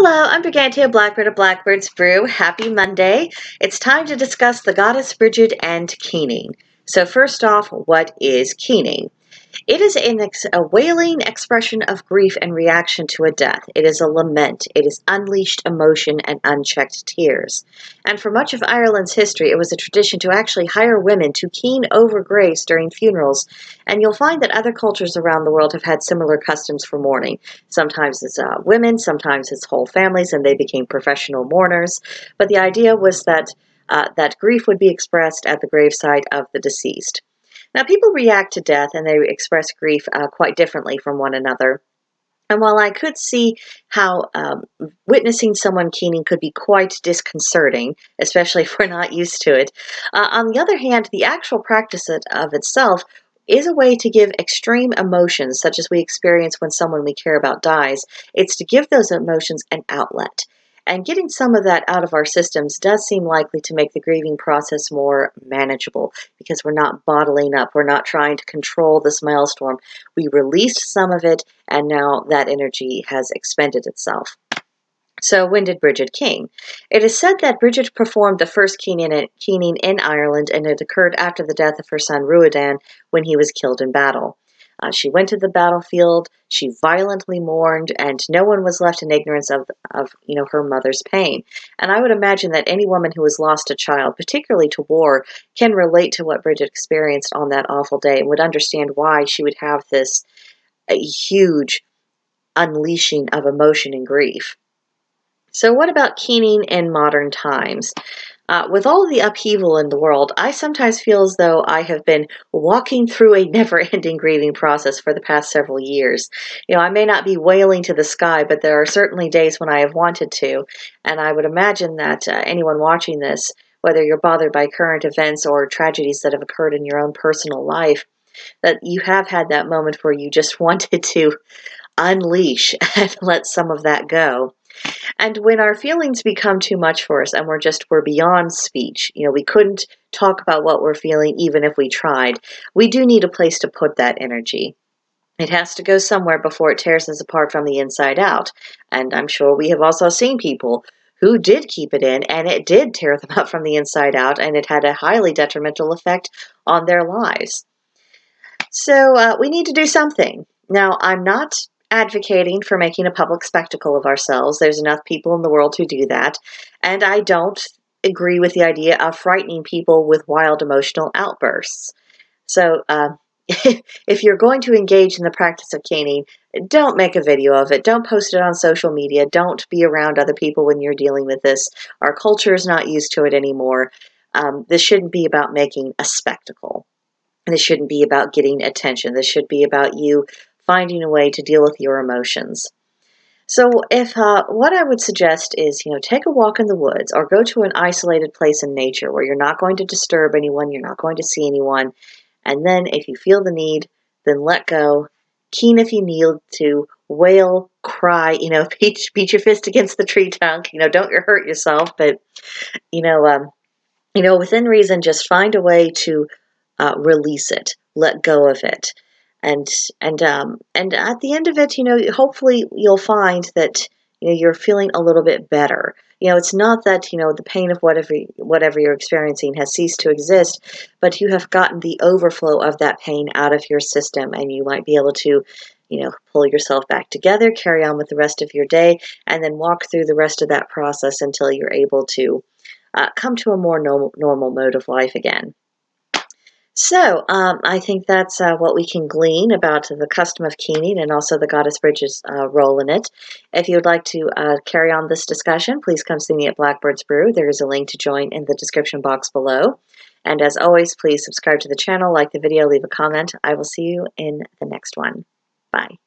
Hello, I'm Brighid, Blackbird of Blackbird's Brew. Happy Monday. It's time to discuss the goddess Brighid and Keening. So first off, what is Keening? It is a wailing expression of grief and reaction to a death. It is a lament. It is unleashed emotion and unchecked tears. And for much of Ireland's history, it was a tradition to actually hire women to keen over graves during funerals. And you'll find that other cultures around the world have had similar customs for mourning. Sometimes it's women, sometimes it's whole families, and they became professional mourners. But the idea was that grief would be expressed at the graveside of the deceased. Now, people react to death and they express grief quite differently from one another. And while I could see how witnessing someone keening could be quite disconcerting, especially if we're not used to it, on the other hand, the actual practice of itself is a way to give extreme emotions, such as we experience when someone we care about dies. It's to give those emotions an outlet. And getting some of that out of our systems does seem likely to make the grieving process more manageable because we're not bottling up. We're not trying to control this maelstrom. We released some of it, and now that energy has expended itself. So when did Brighid keen? It is said that Brighid performed the first keening in Ireland, and it occurred after the death of her son Ruadan when he was killed in battle. She went to the battlefield, she violently mourned, and no one was left in ignorance of her mother's pain. And I would imagine that any woman who has lost a child, particularly to war, can relate to what Brighid experienced on that awful day and would understand why she would have this huge unleashing of emotion and grief. So what about keening in modern times? With all the upheaval in the world, I sometimes feel as though I have been walking through a never-ending grieving process for the past several years. I may not be wailing to the sky, but there are certainly days when I have wanted to, and I would imagine that anyone watching this, whether you're bothered by current events or tragedies that have occurred in your own personal life, that you have had that moment where you just wanted to unleash and let some of that go. And when our feelings become too much for us and we're beyond speech, we couldn't talk about what we're feeling even if we tried, we do need a place to put that energy. It has to go somewhere before it tears us apart from the inside out. And I'm sure we have also seen people who did keep it in and it did tear them up from the inside out, and it had a highly detrimental effect on their lives. So we need to do something. Now, I'm not advocating for making a public spectacle of ourselves. There's enough people in the world who do that. And I don't agree with the idea of frightening people with wild emotional outbursts. So if you're going to engage in the practice of keening, don't make a video of it. Don't post it on social media. Don't be around other people when you're dealing with this. Our culture is not used to it anymore. This shouldn't be about making a spectacle. This shouldn't be about getting attention. This should be about you finding a way to deal with your emotions. So what I would suggest is, take a walk in the woods or go to an isolated place in nature where you're not going to disturb anyone, you're not going to see anyone. And then if you feel the need, then let go. Keen if you need to, wail, cry, beat your fist against the tree trunk, don't hurt yourself, but, within reason, just find a way to release it, let go of it. And at the end of it, hopefully you'll find that you're feeling a little bit better. It's not that the pain of whatever you're experiencing has ceased to exist, but you have gotten the overflow of that pain out of your system, and you might be able to pull yourself back together, carry on with the rest of your day, and then walk through the rest of that process until you're able to come to a more normal mode of life again. So, I think that's what we can glean about the custom of keening and also the goddess Brigid's role in it. If you would like to carry on this discussion, please come see me at Blackbird's Brew. There is a link to join in the description box below. And as always, please subscribe to the channel, like the video, leave a comment. I will see you in the next one. Bye.